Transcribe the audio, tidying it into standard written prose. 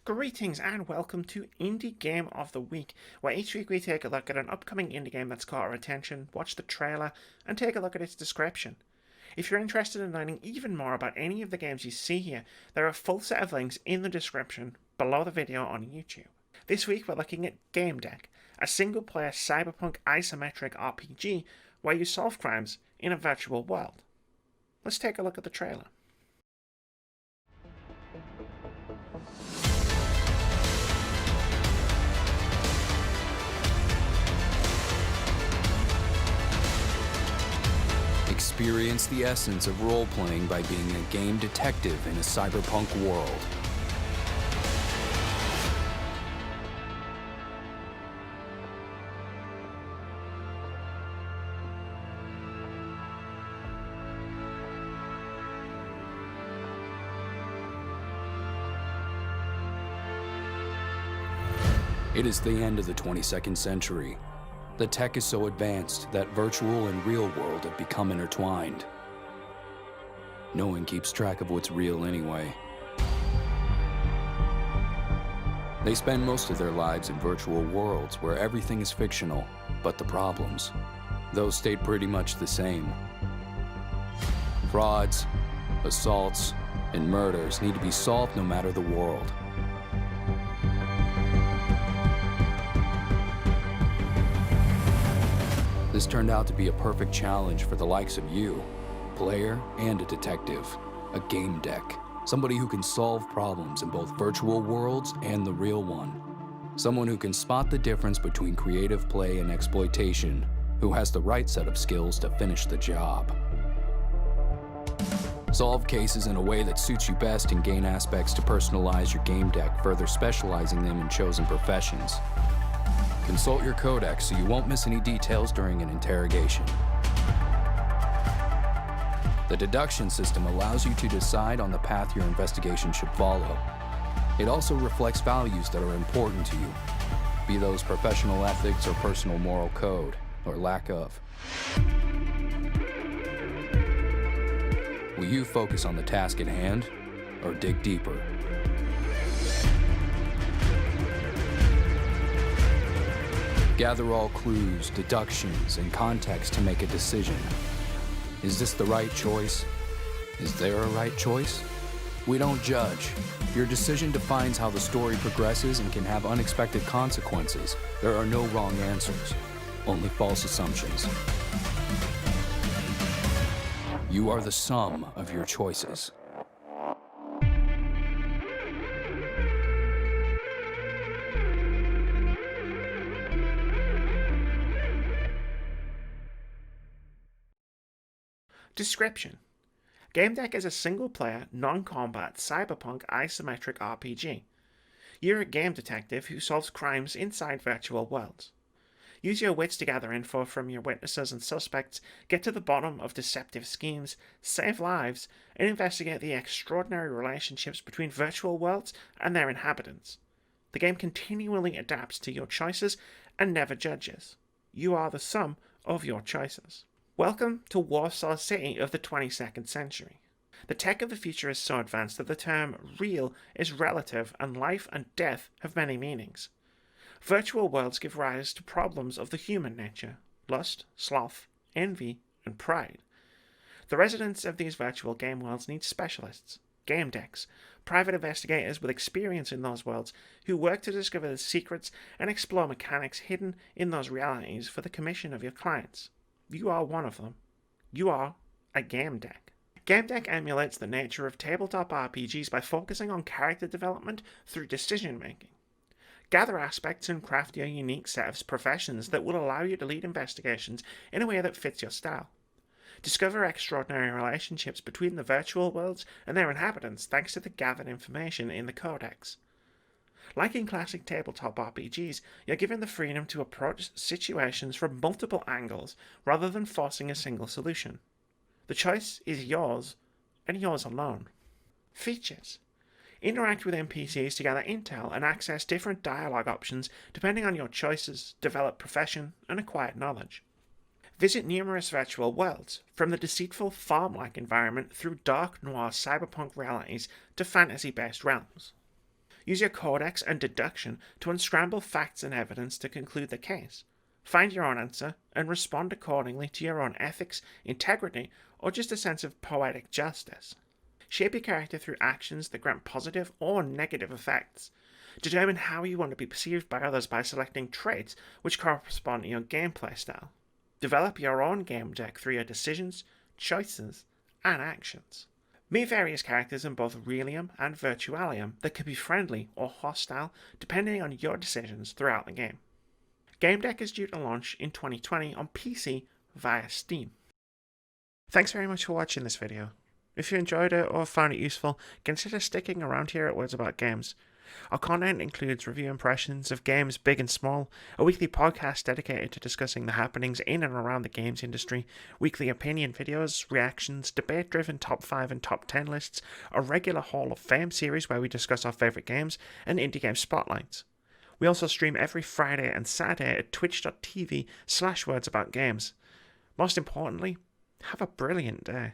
Greetings and welcome to Indie Game of the Week, where each week we take a look at an upcoming indie game that's caught our attention, watch the trailer, and take a look at its description. If you're interested in learning even more about any of the games you see here, there are a full set of links in the description below the video on YouTube. This week we're looking at Gamedec, a single-player cyberpunk isometric RPG where you solve crimes in a virtual world. Let's take a look at the trailer. Experience the essence of role-playing by being a game detective in a cyberpunk world. It is the end of the 22nd century. The tech is so advanced that virtual and real world have become intertwined. No one keeps track of what's real anyway. They spend most of their lives in virtual worlds where everything is fictional, but the problems, those stayed pretty much the same. Frauds, assaults, and murders need to be solved no matter the world. This turned out to be a perfect challenge for the likes of you, player and a detective, a Gamedec, somebody who can solve problems in both virtual worlds and the real one. Someone who can spot the difference between creative play and exploitation, who has the right set of skills to finish the job. Solve cases in a way that suits you best and gain aspects to personalize your Gamedec, further specializing them in chosen professions. Consult your codex so you won't miss any details during an interrogation. The deduction system allows you to decide on the path your investigation should follow. It also reflects values that are important to you, be those professional ethics or personal moral code, or lack of. Will you focus on the task at hand, or dig deeper? Gather all clues, deductions, and context to make a decision. Is this the right choice? Is there a right choice? We don't judge. Your decision defines how the story progresses and can have unexpected consequences. There are no wrong answers, only false assumptions. You are the sum of your choices. Description: Gamedec is a single-player, non-combat, cyberpunk isometric RPG. You're a game detective who solves crimes inside virtual worlds. Use your wits to gather info from your witnesses and suspects, get to the bottom of deceptive schemes, save lives, and investigate the extraordinary relationships between virtual worlds and their inhabitants. The game continually adapts to your choices and never judges. You are the sum of your choices. Welcome to Warsaw City of the 22nd century. The tech of the future is so advanced that the term real is relative and life and death have many meanings. Virtual worlds give rise to problems of the human nature: lust, sloth, envy, and pride. The residents of these virtual game worlds need specialists, Gamedecs, private investigators with experience in those worlds who work to discover the secrets and explore mechanics hidden in those realities for the commission of your clients. You are one of them. You are a Gamedec. Gamedec emulates the nature of tabletop RPGs by focusing on character development through decision making. Gather aspects and craft your unique set of professions that will allow you to lead investigations in a way that fits your style. Discover extraordinary relationships between the virtual worlds and their inhabitants thanks to the gathered information in the codex. Like in classic tabletop RPGs, you're given the freedom to approach situations from multiple angles rather than forcing a single solution. The choice is yours, and yours alone. Features: interact with NPCs to gather intel and access different dialogue options depending on your choices, develop profession, and acquire knowledge. Visit numerous virtual worlds, from the deceitful farm-like environment through dark noir cyberpunk realities to fantasy-based realms. Use your codex and deduction to unscramble facts and evidence to conclude the case. Find your own answer and respond accordingly to your own ethics, integrity, or just a sense of poetic justice. Shape your character through actions that grant positive or negative effects. Determine how you want to be perceived by others by selecting traits which correspond to your gameplay style. Develop your own game deck through your decisions, choices, and actions. Meet various characters in both Realium and Virtualium that can be friendly or hostile depending on your decisions throughout the game. Gamedec is due to launch in 2020 on PC via Steam. Thanks very much for watching this video. If you enjoyed it or found it useful, consider sticking around here at Words About Games. Our content includes review impressions of games big and small, a weekly podcast dedicated to discussing the happenings in and around the games industry, weekly opinion videos, reactions, debate-driven top 5 and top 10 lists, a regular Hall of Fame series where we discuss our favourite games, and indie game spotlights. We also stream every Friday and Saturday at twitch.tv/wordsaboutgames. Most importantly, have a brilliant day.